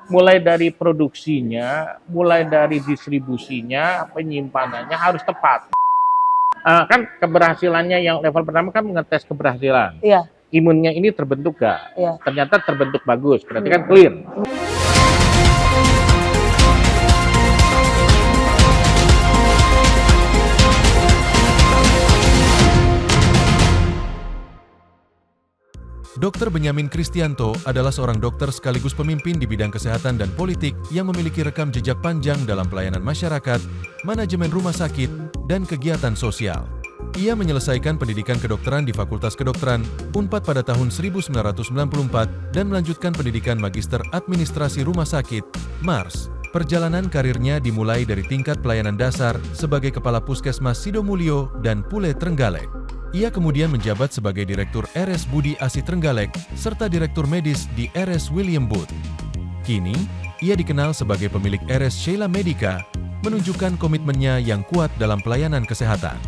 mulai dari produksinya, mulai dari distribusinya, penyimpanannya harus tepat. Kan keberhasilannya yang level pertama kan mengetes keberhasilan. Iya. Imunnya ini terbentuk gak? Iya. Ternyata terbentuk bagus, berarti kan clear. Dr. Benyamin Kristianto adalah seorang dokter sekaligus pemimpin di bidang kesehatan dan politik yang memiliki rekam jejak panjang dalam pelayanan masyarakat, manajemen rumah sakit, dan kegiatan sosial. Ia menyelesaikan pendidikan kedokteran di Fakultas Kedokteran Unpad pada tahun 1994 dan melanjutkan pendidikan Magister Administrasi Rumah Sakit, MARS. Perjalanan karirnya dimulai dari tingkat pelayanan dasar sebagai Kepala Puskesmas Sidomulyo dan Pule Trenggalek. Ia kemudian menjabat sebagai Direktur RS Budi Asi Trenggalek serta Direktur Medis di RS William Booth. Kini, ia dikenal sebagai pemilik RS Sheila Medica, menunjukkan komitmennya yang kuat dalam pelayanan kesehatan.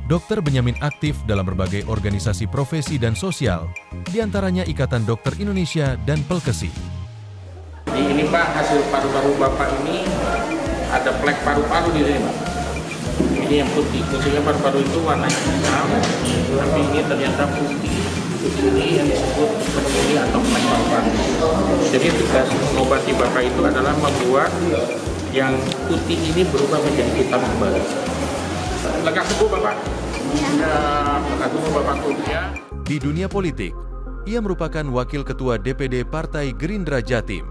Dr. Benyamin aktif dalam berbagai organisasi profesi dan sosial, diantaranya Ikatan Dokter Indonesia dan Pelkesi. Jadi ini Pak, hasil paru-paru Bapak ini ada plek paru-paru di sini Pak. Ini yang putih, khususnya paru-paru itu warnanya hitam, tapi ini ternyata putih. Putih ini yang disebut pneumonia atau plek paru-paru. Jadi tugas mengobati Bapak itu adalah membuat yang putih ini berubah menjadi hitam kembali. Lekas sembuh Bapak. Ya, lekas sembuh Bapak ya. Di dunia politik, ia merupakan Wakil Ketua DPD Partai Gerindra Jatim.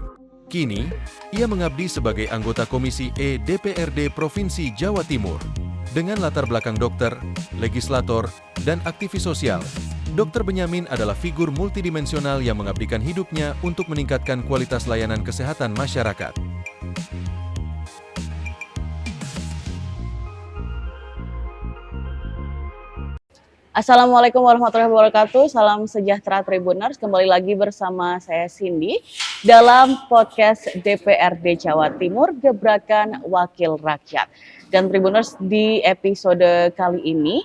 Kini, ia mengabdi sebagai anggota Komisi E DPRD Provinsi Jawa Timur. Dengan latar belakang dokter, legislator, dan aktivis sosial, Dr. Benyamin adalah figur multidimensional yang mengabdikan hidupnya untuk meningkatkan kualitas layanan kesehatan masyarakat. Assalamualaikum warahmatullahi wabarakatuh. Salam sejahtera Tribuners. Kembali lagi bersama saya Cindy dalam podcast DPRD Jawa Timur Gebrakan Wakil Rakyat. Dan Tribuners, di episode kali ini,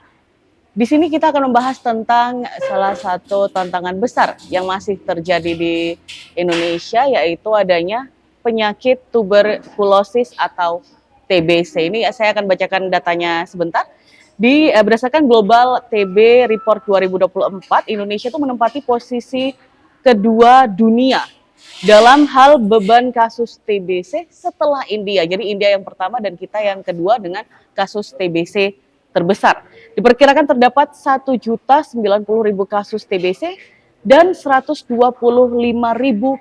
di sini kita akan membahas tentang salah satu tantangan besar yang masih terjadi di Indonesia, yaitu adanya penyakit tuberkulosis atau TBC. Ini saya akan bacakan datanya sebentar. Berdasarkan Global TB Report 2024, Indonesia itu menempati posisi kedua dunia dalam hal beban kasus TBC setelah India. Jadi India yang pertama dan kita yang kedua dengan kasus TBC terbesar. Diperkirakan terdapat 1.090.000 kasus TBC dan 125.000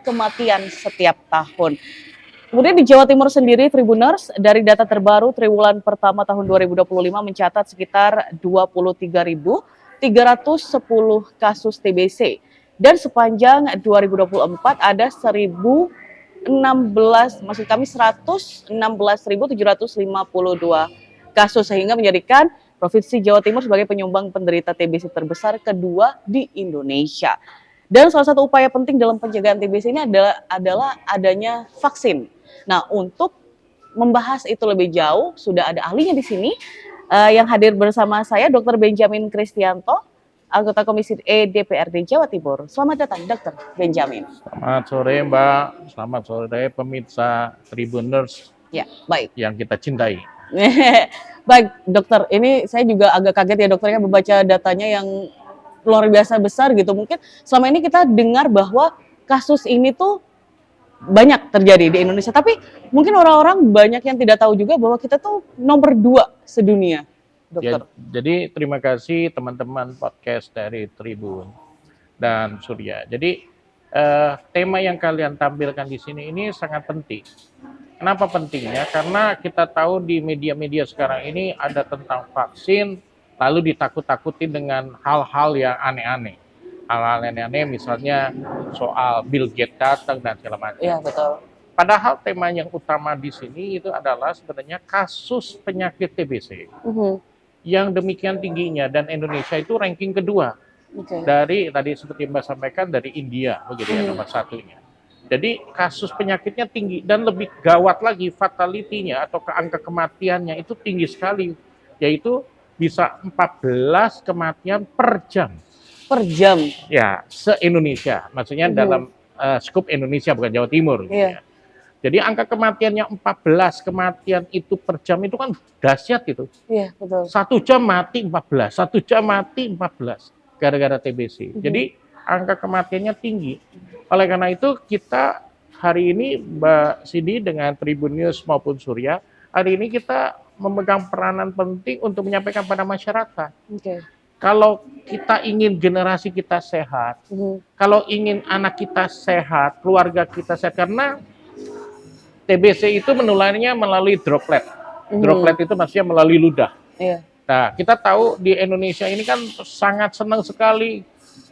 kematian setiap tahun. Kemudian di Jawa Timur sendiri, Tribuners, dari data terbaru triwulan pertama tahun 2025 mencatat sekitar 23.310 kasus TBC. Dan sepanjang 2024 ada 116.752 kasus, sehingga menjadikan Provinsi Jawa Timur sebagai penyumbang penderita TBC terbesar kedua di Indonesia. Dan salah satu upaya penting dalam pencegahan TBC ini adalah adanya vaksin. Nah, untuk membahas itu lebih jauh, sudah ada ahlinya di sini yang hadir bersama saya, Dr. Benyamin Kristianto, anggota Komisi E DPRD Jawa Timur. Selamat datang, Dr. Benyamin. Selamat sore, Mbak. Selamat sore, pemirsa Tribuners. Ya, baik. Yang kita cintai. Baik, Dokter. Ini saya juga agak kaget ya, dokternya membaca datanya yang luar biasa besar gitu. Mungkin selama ini kita dengar bahwa kasus ini tuh banyak terjadi di Indonesia, tapi mungkin orang-orang banyak yang tidak tahu juga bahwa kita tuh nomor 2 sedunia, Dokter. Ya, jadi terima kasih teman-teman podcast dari Tribun dan Surya. Jadi tema yang kalian tampilkan di sini ini sangat penting. Kenapa pentingnya? Karena kita tahu di media-media sekarang ini ada tentang vaksin, lalu ditakut-takuti dengan hal-hal yang aneh-aneh. Hal-hal aneh-aneh misalnya soal Bill Gates datang dan segala macam. Iya, betul. Padahal tema yang utama di sini itu adalah sebenarnya kasus penyakit TBC yang demikian tingginya, dan Indonesia itu ranking kedua. Dari tadi seperti Mbak sampaikan dari India begitu ya, nomor satunya. Jadi kasus penyakitnya tinggi dan lebih gawat lagi fatality-nya atau angka kematiannya itu tinggi sekali, yaitu bisa 14 kematian per jam. Per jam? Ya, se-Indonesia. Maksudnya dalam skup Indonesia, bukan Jawa Timur. Gitu ya. Jadi angka kematiannya 14 kematian itu per jam itu kan dahsyat itu. Iya, betul. 1 jam mati 14, 1 jam mati 14 gara-gara TBC. Jadi angka kematiannya tinggi. Oleh karena itu kita hari ini Mbak Sidi dengan Tribun News maupun Surya, hari ini kita memegang peranan penting untuk menyampaikan pada masyarakat. Oke. Kalau kita ingin generasi kita sehat, kalau ingin anak kita sehat, keluarga kita sehat, karena TBC itu menularnya melalui droplet. Droplet itu maksudnya melalui ludah. Iya. Nah, kita tahu di Indonesia ini kan sangat senang sekali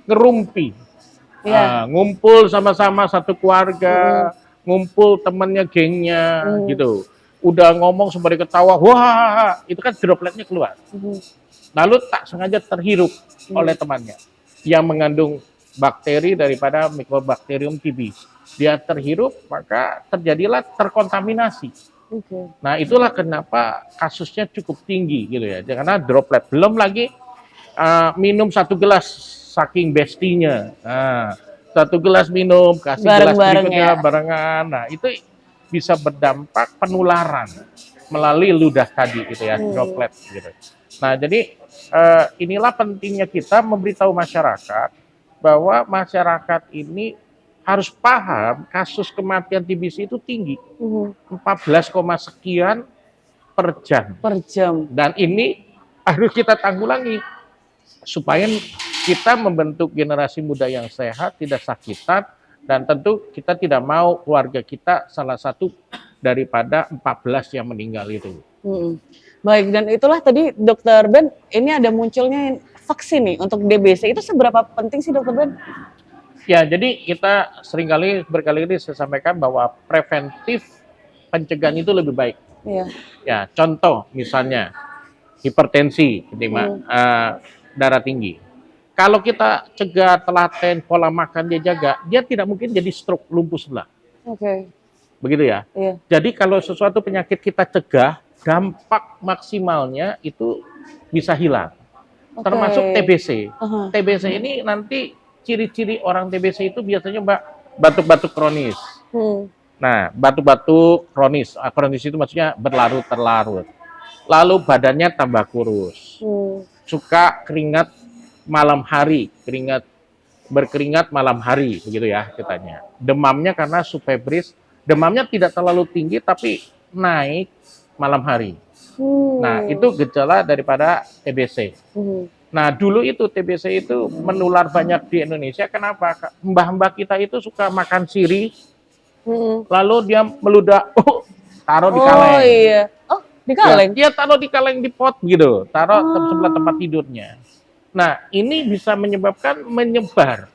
ngerumpi. Iya. Ngumpul sama-sama satu keluarga, ngumpul temannya, gengnya, gitu. Udah ngomong sembari ketawa, wah, itu kan dropletnya keluar. Lalu tak sengaja terhirup oleh temannya yang mengandung bakteri daripada Mycobacterium TB. Dia terhirup, maka terjadilah terkontaminasi. Oke. Nah, itulah kenapa kasusnya cukup tinggi gitu ya. Karena droplet, belum lagi minum 1 gelas saking bestinya. Nah, 1 gelas minum, kasih gelas berikutnya barengan. Nah, itu bisa berdampak penularan melalui ludah tadi gitu ya, droplet gitu. Nah, jadi inilah pentingnya kita memberitahu masyarakat bahwa masyarakat ini harus paham kasus kematian TBC itu tinggi, 14, sekian per jam. Per jam. Dan ini harus kita tanggulangi supaya kita membentuk generasi muda yang sehat, tidak sakitan, dan tentu kita tidak mau keluarga kita salah satu daripada 14 yang meninggal itu. Baik, dan itulah tadi Dokter Ben, ini ada munculnya vaksin nih untuk DBC, itu seberapa penting sih Dokter Ben? Ya, jadi kita berkali-kali saya sampaikan bahwa preventif pencegahan itu lebih baik. Iya. Ya, contoh misalnya hipertensi, darah tinggi. Kalau kita cegah, telaten, pola makan dia jaga, dia tidak mungkin jadi stroke, lumpuh sebelah. Oke. Begitu ya. Iya. Jadi kalau sesuatu penyakit kita cegah, dampak maksimalnya itu bisa hilang. Termasuk TBC. TBC ini nanti ciri-ciri orang TBC itu biasanya Mbak batuk-batuk kronis. Nah, batuk-batuk kronis. Kronis itu maksudnya berlarut-larut. Lalu badannya tambah kurus. Suka keringat malam hari, berkeringat malam hari, begitu ya katanya. Demamnya karena subfebris, demamnya tidak terlalu tinggi tapi naik malam hari. Nah, itu gejala daripada TBC. Nah, dulu itu TBC itu menular banyak di Indonesia. Kenapa? Mbah-mbah kita itu suka makan sirih, lalu dia meludah, taruh di kaleng. Oh iya. Oh, di kaleng? Ya, dia taruh di kaleng di pot gitu, taruh sebelah tempat tidurnya. Nah, ini bisa menyebabkan menyebar.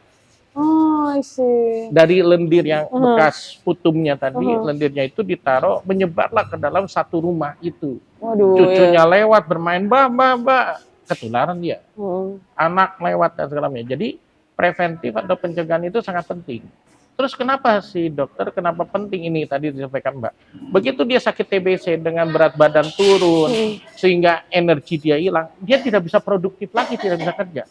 Oh, I see. Dari lendir yang bekas putumnya tadi, lendirnya itu ditaruh, menyebarlah ke dalam satu rumah itu. Waduh, cucunya lewat bermain, mbak, ketularan dia. Anak lewat dan segala macam. Jadi preventif atau pencegahan itu sangat penting. Terus kenapa sih dokter, kenapa penting ini tadi disampaikan Mbak? Begitu dia sakit TBC dengan berat badan turun, sehingga energi dia hilang, dia tidak bisa produktif lagi, tidak bisa kerja.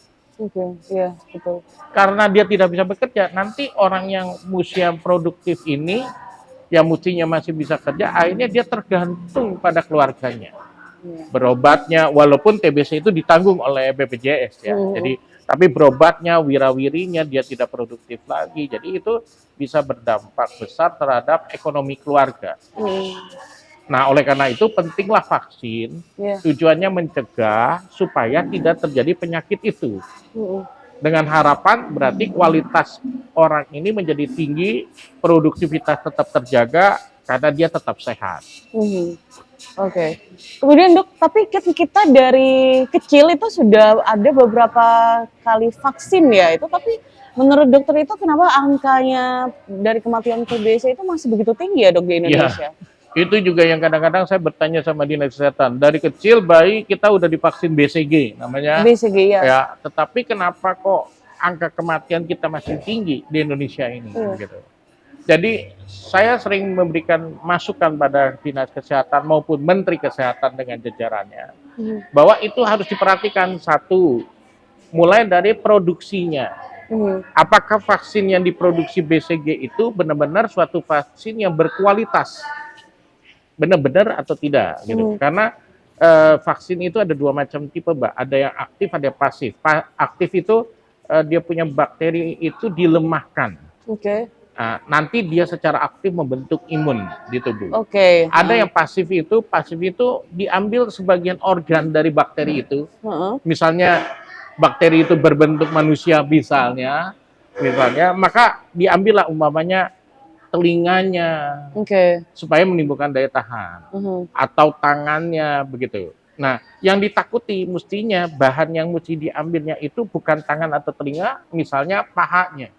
Iya, betul. Karena dia tidak bisa bekerja, nanti orang yang usia produktif ini, yang mestinya masih bisa kerja, akhirnya dia tergantung pada keluarganya. Berobatnya, walaupun TBC itu ditanggung oleh BPJS ya, jadi tapi berobatnya, wirawirinya dia tidak produktif lagi, jadi itu bisa berdampak besar terhadap ekonomi keluarga. Nah, oleh karena itu pentinglah vaksin, tujuannya mencegah supaya tidak terjadi penyakit itu. Dengan harapan berarti kualitas orang ini menjadi tinggi, produktivitas tetap terjaga karena dia tetap sehat. Oke. Kemudian dok, tapi kita dari kecil itu sudah ada beberapa kali vaksin ya itu, tapi menurut dokter itu kenapa angkanya dari kematian TBC itu masih begitu tinggi ya dok di Indonesia? Ya, itu juga yang kadang-kadang saya bertanya sama dinas kesehatan. Dari kecil bayi kita udah divaksin BCG namanya. BCG ya. Ya, tetapi kenapa kok angka kematian kita masih tinggi di Indonesia ini? Gitu. Jadi saya sering memberikan masukan pada dinas kesehatan maupun menteri kesehatan dengan jajarannya bahwa itu harus diperhatikan satu, mulai dari produksinya. Apakah vaksin yang diproduksi BCG itu benar-benar suatu vaksin yang berkualitas, benar-benar atau tidak gitu. Karena vaksin itu ada dua macam tipe, Mbak. Ada yang aktif, ada yang pasif. Aktif itu dia punya bakteri itu dilemahkan. Oke. Nanti dia secara aktif membentuk imun di tubuh. Oke. Ada yang pasif itu diambil sebagian organ dari bakteri itu. Misalnya bakteri itu berbentuk manusia misalnya, maka diambillah umpamanya telinganya, supaya menimbulkan daya tahan, atau tangannya begitu. Nah, yang ditakuti mestinya bahan yang mesti diambilnya itu bukan tangan atau telinga, misalnya pahanya,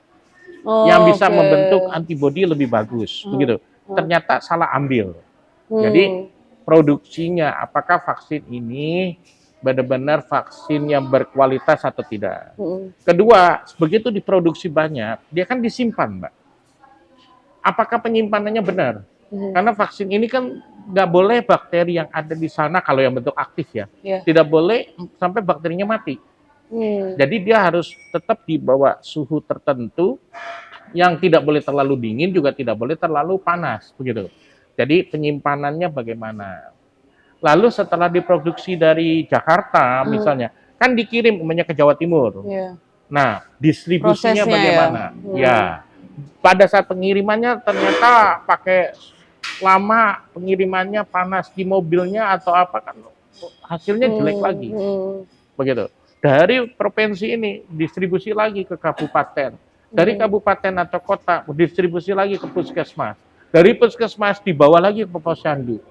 yang bisa membentuk antibodi lebih bagus, begitu. Ternyata salah ambil. Jadi produksinya, apakah vaksin ini benar-benar vaksin yang berkualitas atau tidak. Kedua, begitu diproduksi banyak, dia kan disimpan, Mbak. Apakah penyimpanannya benar? Karena vaksin ini kan nggak boleh bakteri yang ada di sana, kalau yang bentuk aktif ya, tidak boleh sampai bakterinya mati. Jadi dia harus tetap di bawah suhu tertentu, yang tidak boleh terlalu dingin, juga tidak boleh terlalu panas, begitu. Jadi penyimpanannya bagaimana? Lalu setelah diproduksi dari Jakarta misalnya, kan dikirim umpamanya ke Jawa Timur. Nah, distribusinya bagaimana? Ya, pada saat pengirimannya ternyata pakai lama, pengirimannya panas di mobilnya atau apa, kan hasilnya jelek lagi. Begitu. Dari provinsi ini distribusi lagi ke kabupaten. Dari kabupaten atau kota distribusi lagi ke puskesmas. Dari puskesmas dibawa lagi ke posyandu.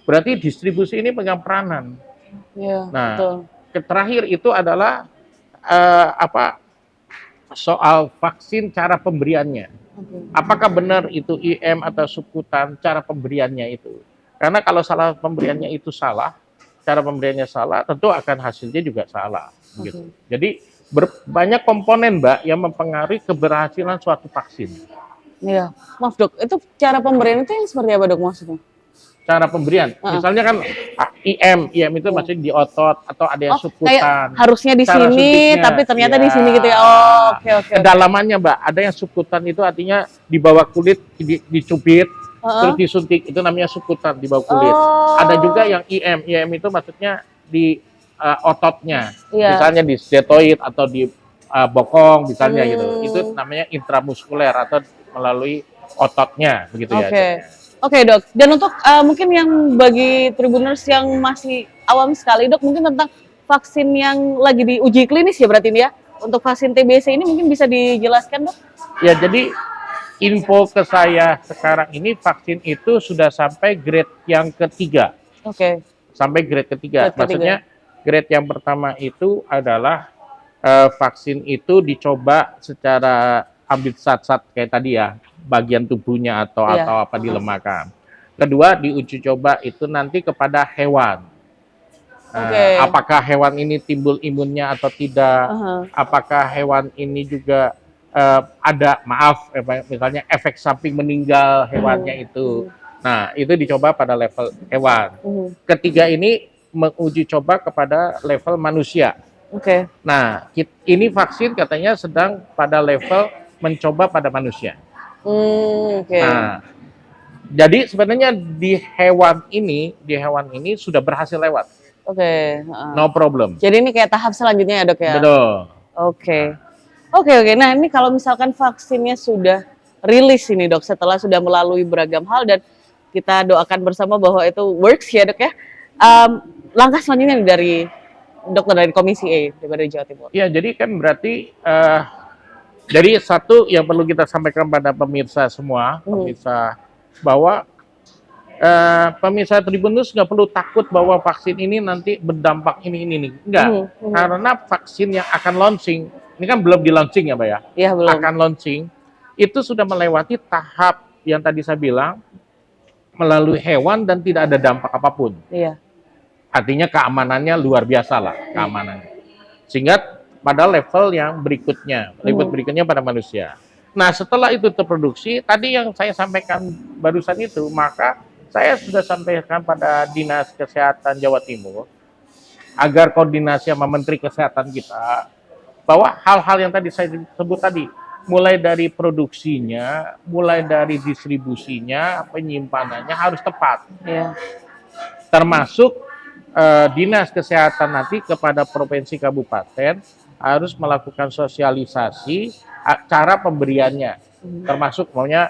Berarti distribusi ini pegang peranan. Nah, terakhir itu adalah soal vaksin, cara pemberiannya. Apakah benar itu IM atau subkutan, cara pemberiannya itu? Karena kalau salah pemberiannya itu salah, cara pemberiannya salah, tentu akan hasilnya juga salah. Gitu. Jadi banyak komponen, Mbak, yang mempengaruhi keberhasilan suatu vaksin. Iya, maaf Dok, itu cara pemberian itu yang seperti apa Dok maksudnya? Cara pemberian, misalnya kan IM itu masih di otot atau ada yang subkutan. Harusnya di sini, tapi ternyata di sini gitu ya. Oke. Kedalamannya, Mbak, ada yang subkutan itu artinya di bawah kulit dicubit, terus disuntik, itu namanya subkutan di bawah kulit. Ada juga yang IM itu maksudnya di ototnya, misalnya di stetoid atau di bokong misalnya gitu. Itu namanya intramuskuler atau melalui ototnya, begitu ya. Oke Dok, dan untuk mungkin yang bagi Tribuners yang masih awam sekali Dok, mungkin tentang vaksin yang lagi diuji klinis ya berarti ini ya, untuk vaksin TBC ini mungkin bisa dijelaskan Dok? Ya, jadi info ke saya sekarang ini vaksin itu sudah sampai grade yang ketiga. Sampai grade ketiga, maksudnya grade yang pertama itu adalah vaksin itu dicoba secara ambil sat-sat kayak tadi ya, bagian tubuhnya atau apa dilemahkan. Kedua, diuji coba itu nanti kepada hewan. Apakah hewan ini timbul imunnya atau tidak? Apakah hewan ini juga ada, misalnya efek samping meninggal hewannya itu. Nah, itu dicoba pada level hewan. Ketiga ini menguji coba kepada level manusia. Nah, ini vaksin katanya sedang pada level mencoba pada manusia. Nah, jadi sebenarnya di hewan ini sudah berhasil lewat. No problem. Jadi ini kayak tahap selanjutnya ya Dok ya? Betul. Oke. Nah, ini kalau misalkan vaksinnya sudah rilis ini Dok, setelah sudah melalui beragam hal dan kita doakan bersama bahwa itu works ya Dok ya. Langkah selanjutnya dari dokter dari Komisi E dari Jawa Timur. Ya, jadi kan berarti jadi satu yang perlu kita sampaikan pada pemirsa semua, pemirsa, bahwa pemirsa Tribunus nggak perlu takut bahwa vaksin ini nanti berdampak ini. Enggak, karena vaksin yang akan launching, ini kan belum di launching ya Mbak ya? Iya, belum. Akan launching, itu sudah melewati tahap yang tadi saya bilang, melalui hewan dan tidak ada dampak apapun. Artinya keamanannya luar biasa lah, keamanannya. Sehingga pada level yang berikutnya, berikutnya pada manusia. Nah, setelah itu terproduksi, tadi yang saya sampaikan barusan itu, maka saya sudah sampaikan pada Dinas Kesehatan Jawa Timur, agar koordinasi sama Menteri Kesehatan kita, bahwa hal-hal yang tadi saya sebut tadi, mulai dari produksinya, mulai dari distribusinya, penyimpanannya harus tepat. Ya. Termasuk dinas kesehatan nanti kepada provinsi kabupaten harus melakukan sosialisasi cara pemberiannya, termasuk maunya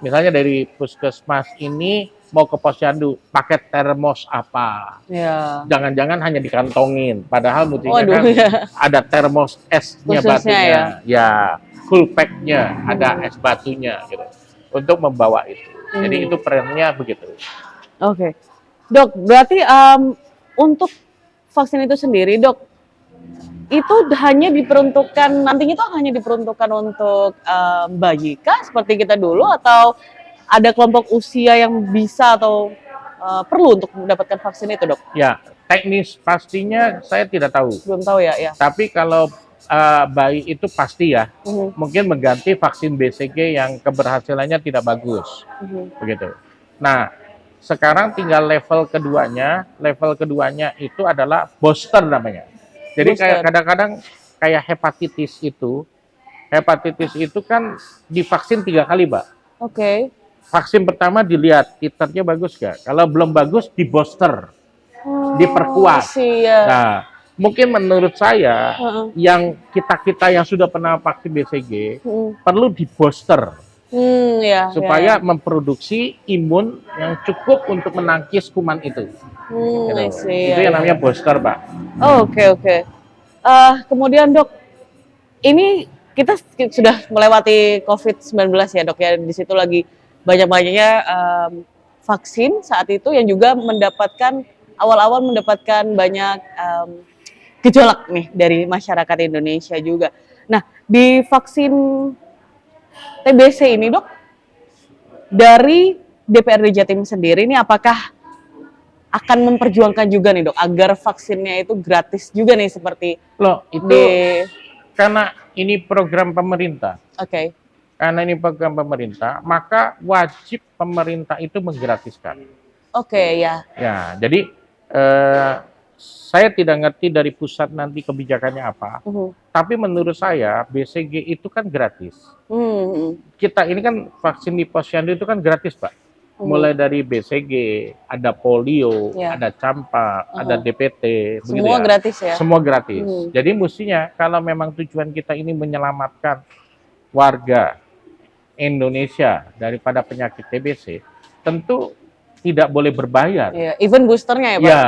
misalnya dari puskesmas ini mau ke posyandu pakai termos apa, Ya. jangan-jangan hanya dikantongin, padahal mestinya Waduh, kan ya. ada termos esnya Khususnya batunya, ya full packnya ada es batunya gitu untuk membawa itu. Jadi itu perannya begitu. Oke. Dok, berarti untuk vaksin itu sendiri, Dok, itu hanya diperuntukkan, nantinya itu hanya diperuntukkan untuk bayi kah seperti kita dulu, atau ada kelompok usia yang bisa atau perlu untuk mendapatkan vaksin itu, Dok? Ya, teknis pastinya saya tidak tahu. Belum tahu ya, ya. Tapi kalau bayi itu pasti ya, mungkin mengganti vaksin BCG yang keberhasilannya tidak bagus, begitu. Nah, sekarang tinggal level keduanya. Level keduanya itu adalah booster namanya. Jadi kayak Booster. kadang-kadang kayak hepatitis itu kan divaksin 3 kali, Mbak. Oke. Vaksin pertama dilihat titernya bagus nggak. Kalau belum bagus di booster, diperkuat. Iya. Nah, mungkin menurut saya Heeh. yang kita yang sudah pernah vaksin BCG perlu di booster Ya, supaya memproduksi imun yang cukup untuk menangkis kuman itu. Gitu. I see, Itu ya, yang namanya booster, Pak. Oke. Kemudian, Dok, ini kita sudah melewati COVID-19 ya, Dok, ya. Di situ lagi banyak-banyaknya vaksin saat itu yang juga awal-awal mendapatkan banyak gejolak nih dari masyarakat Indonesia juga. Nah, di vaksin TBC ini, Dok, dari DPRD Jatim sendiri ini apakah akan memperjuangkan juga nih, Dok, agar vaksinnya itu gratis juga nih seperti Loh, itu di karena ini program pemerintah. Oke. Karena ini program pemerintah, maka wajib pemerintah itu menggratiskan. Oke, ya. Ya, jadi saya tidak ngerti dari pusat nanti kebijakannya apa. Tapi menurut saya BCG itu kan gratis. Kita ini kan vaksin di posyandu itu kan gratis, Pak. Mulai dari BCG, ada polio, Ya. ada campak, ada DPT, begitu Semua ya. gratis ya. Semua gratis. Jadi mestinya kalau memang tujuan kita ini menyelamatkan warga Indonesia daripada penyakit TBC, tentu tidak boleh berbayar. Iya, even boosternya ya, Pak? Ya,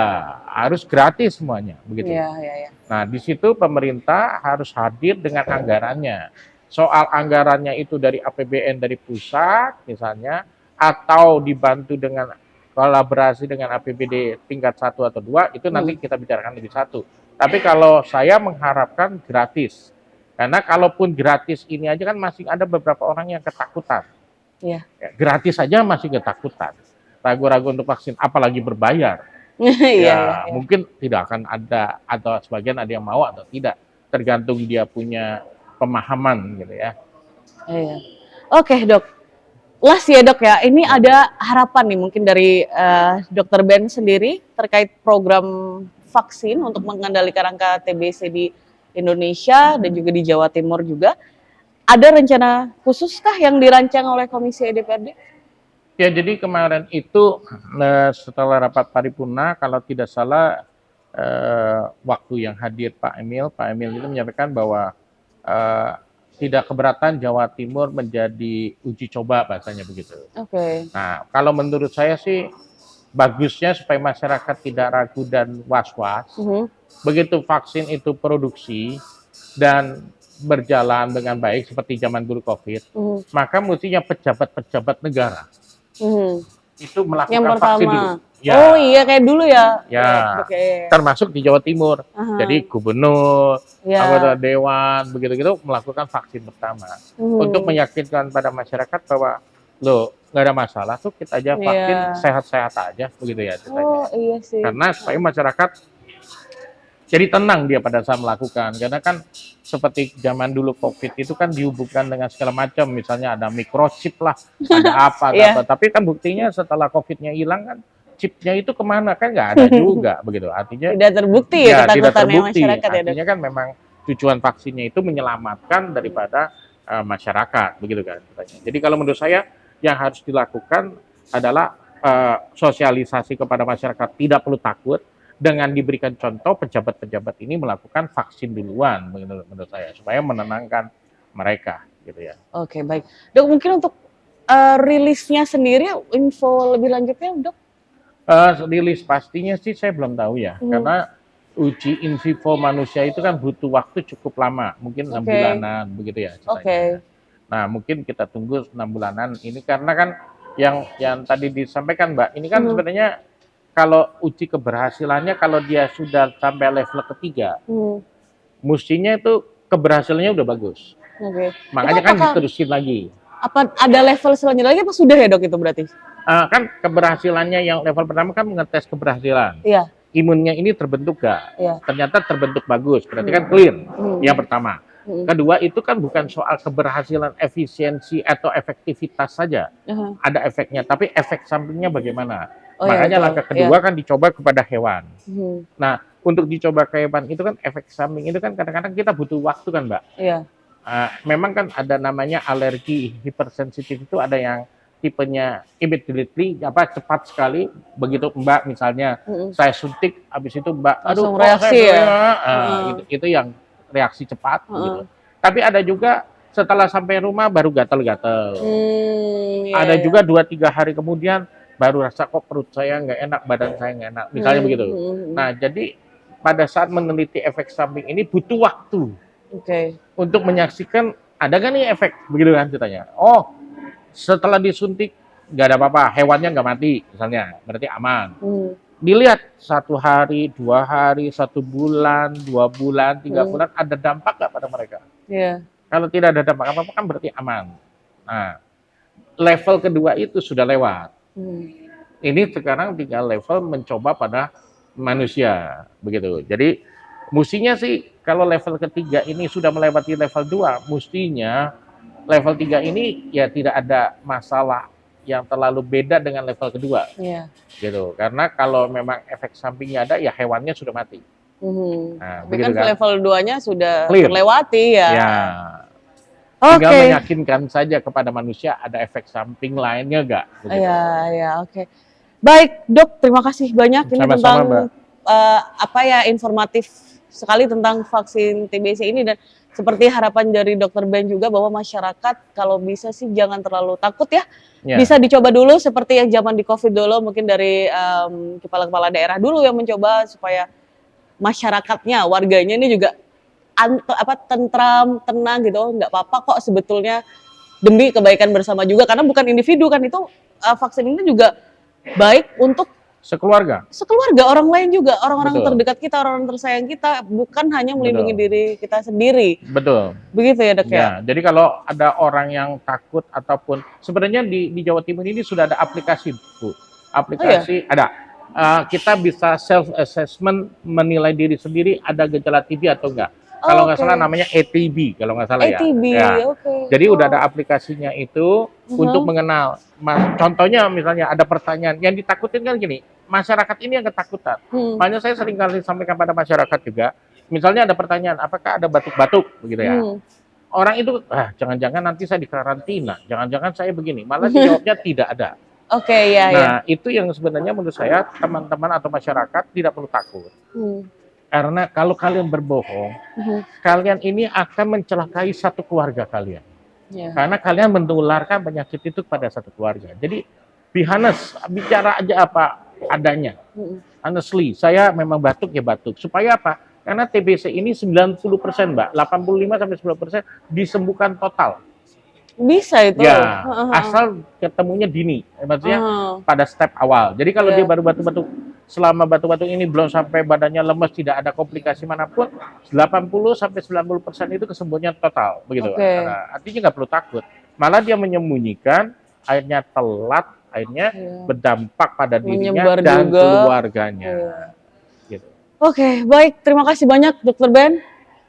harus gratis semuanya, begitu. Iya. Nah, di situ pemerintah harus hadir dengan anggarannya. Soal anggarannya itu dari APBN dari pusat misalnya, atau dibantu dengan kolaborasi dengan APBD tingkat 1 atau 2, itu nanti kita bicarakan lebih satu. Tapi kalau saya mengharapkan gratis. Karena kalaupun gratis ini aja kan masih ada beberapa orang yang ketakutan. Iya. Ya, gratis saja masih ketakutan. Ragu-ragu untuk vaksin, apalagi berbayar. Iya. Mungkin tidak akan ada, atau sebagian ada yang mau atau tidak. Tergantung dia punya pemahaman gitu ya. Iya. Oke, Dok. Last ya, Dok ya. Ini ada harapan nih mungkin dari Dr. Ben sendiri terkait program vaksin untuk mengendalikan angka TBC di Indonesia dan juga di Jawa Timur juga. Ada rencana khususkah yang dirancang oleh Komisi DPRD? Ya, jadi kemarin itu setelah rapat paripurna, kalau tidak salah waktu yang hadir Pak Emil itu menyampaikan bahwa tidak keberatan Jawa Timur menjadi uji coba, bahasanya begitu. Oke. Nah, kalau menurut saya sih bagusnya supaya masyarakat tidak ragu dan was-was. Begitu vaksin itu produksi dan berjalan dengan baik seperti zaman dulu COVID, maka mestinya pejabat-pejabat negara itu melakukan Yang vaksin pertama. dulu. Ya. Oh iya, kayak dulu ya. Ya, Oke. termasuk di Jawa Timur. Jadi gubernur, Ya. anggota dewan, begitu-gitu melakukan vaksin pertama untuk meyakinkan pada masyarakat bahwa loh nggak ada masalah tuh, kita aja vaksin sehat-sehat aja, begitu ya ceritanya. Oh iya sih. Karena supaya masyarakat jadi tenang dia pada saat melakukan. Karena kan seperti zaman dulu COVID itu kan dihubungkan dengan segala macam, misalnya ada microchip lah, ada apa, ada apa. Tapi kan buktinya setelah COVID-nya hilang kan chipnya itu kemana, kan nggak ada juga begitu. Artinya Tidak terbukti ya tidak ketakutannya terbukti. masyarakat ya, Dok. Artinya kan memang tujuan vaksinnya itu menyelamatkan daripada masyarakat, begitu kan katanya. Jadi kalau menurut saya yang harus dilakukan adalah sosialisasi kepada masyarakat, tidak perlu takut dengan diberikan contoh pejabat-pejabat ini melakukan vaksin duluan menurut saya supaya menenangkan mereka gitu ya. Oke, baik. Dok, mungkin untuk rilisnya sendiri, info lebih lanjutnya, Dok? Rilis pastinya sih saya belum tahu ya, karena uji in vivo manusia itu kan butuh waktu cukup lama, mungkin 6 bulanan begitu ya ceritanya. Nah, mungkin kita tunggu 6 bulanan ini karena kan yang tadi disampaikan Mbak, ini kan sebenarnya kalau uji keberhasilannya kalau dia sudah sampai level ketiga, mestinya itu keberhasilannya udah bagus. Makanya kan diterusin lagi. Apa ada level selanjutnya lagi apa sudah ya Dok itu berarti? Kan keberhasilannya yang level pertama kan mengetes keberhasilan. Iya. Imunnya ini terbentuk gak? Iya. Ternyata terbentuk bagus, berarti kan clear. Yang pertama. Kedua itu kan bukan soal keberhasilan efisiensi atau efektivitas saja. Ada efeknya, tapi efek sampingnya bagaimana? Makanya langkah kedua kan dicoba kepada hewan. Nah, untuk dicoba ke hewan itu kan efek samping itu kan kadang-kadang kita butuh waktu kan Mbak? Iya. Memang kan ada namanya alergi hipersensitif, itu ada yang tipenya immediately cepat sekali, begitu Mbak misalnya saya suntik habis itu Mbak langsung reaksi itu yang reaksi cepat gitu. Tapi ada juga setelah sampai rumah baru gatal-gatal. Ada juga 2-3 hari kemudian baru rasa kok perut saya nggak enak, badan saya nggak enak, misalnya begitu. Nah, jadi pada saat meneliti efek samping ini butuh waktu. Untuk menyaksikan ada nggak nih efek, begitu kan ceritanya. Oh, setelah disuntik nggak ada apa-apa, hewannya nggak mati misalnya, berarti aman. Dilihat 1 hari, 2 hari, 1 bulan, 2 bulan, 3 bulan, ada dampak nggak pada mereka? Kalau tidak ada dampak apa-apa kan berarti aman. Nah, level kedua itu sudah lewat. Ini sekarang tinggal level mencoba pada manusia, begitu. Jadi mestinya sih kalau level ketiga ini sudah melewati level 2, mestinya level 3 ini ya tidak ada masalah yang terlalu beda dengan level kedua. Gitu. Karena kalau memang efek sampingnya ada, ya hewannya sudah mati. Nah, begitu kan level 2-nya sudah terlewati ya. Tinggal meyakinkan saja kepada manusia ada efek samping lainnya enggak. Oke. Baik, Dok, terima kasih banyak ini tentang informatif sekali tentang vaksin TBC ini, dan seperti harapan dari Dr. Ben juga bahwa masyarakat kalau bisa sih jangan terlalu takut ya. Bisa dicoba dulu seperti yang zaman di COVID dulu, mungkin dari kepala-kepala daerah dulu yang mencoba supaya masyarakatnya, warganya ini juga tentram, tenang gitu. Nggak apa-apa kok sebetulnya, demi kebaikan bersama juga, karena bukan individu kan, itu vaksin ini juga baik untuk sekeluarga, orang lain juga, orang-orang terdekat kita, orang-orang tersayang kita, bukan hanya melindungi diri kita sendiri. Betul. Begitu ya Dok ya? Jadi kalau ada orang yang takut ataupun, sebenarnya di Jawa Timur ini sudah ada aplikasi Bu. Aplikasi ada. Kita bisa self assessment, menilai diri sendiri ada gejala TB atau enggak. Kalau nggak salah namanya ATB, kalau nggak salah ya. Jadi udah ada aplikasinya itu untuk mengenal. Contohnya misalnya ada pertanyaan yang ditakutin kan gini, masyarakat ini yang ketakutan. Makanya saya sering kali sampaikan pada masyarakat juga, misalnya ada pertanyaan, apakah ada batuk-batuk begitu ya. Orang itu, jangan-jangan nanti saya dikarantina, jangan-jangan saya begini, malah dijawabnya tidak ada. Nah, itu yang sebenarnya menurut saya teman-teman atau masyarakat tidak perlu takut. Karena kalau kalian berbohong, kalian ini akan mencelakai satu keluarga kalian. Karena kalian menularkan penyakit itu kepada satu keluarga. Jadi, be honest, bicara aja apa adanya. Honestly, saya memang batuk ya batuk. Supaya apa? Karena TBC ini 90% Mbak, 85-90% disembuhkan total. Bisa itu? Ya, asal ketemunya dini. Maksudnya pada step awal. Jadi kalau dia baru batuk-batuk, selama batuk-batuk ini belum sampai badannya lemes, tidak ada komplikasi manapun, 80-90% itu kesembuhannya total, begitu. Nah, artinya nggak perlu takut. Malah dia menyembunyikan, akhirnya telat, akhirnya berdampak pada dirinya dan keluarganya. Gitu. Oke, baik. Terima kasih banyak Dr. Ben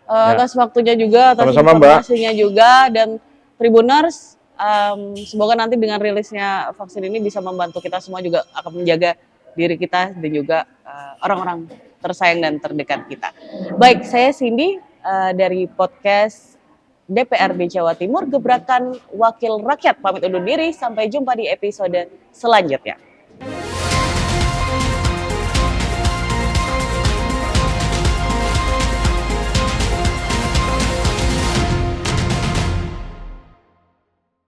atas waktunya juga, atas informasinya juga, dan Tribuners, semoga nanti dengan rilisnya vaksin ini bisa membantu kita semua juga akan menjaga diri kita dan juga orang-orang tersayang dan terdekat kita. Baik, saya Cindy, dari podcast DPRD Jawa Timur Gebrakan Wakil Rakyat pamit undur diri. Sampai jumpa di episode selanjutnya.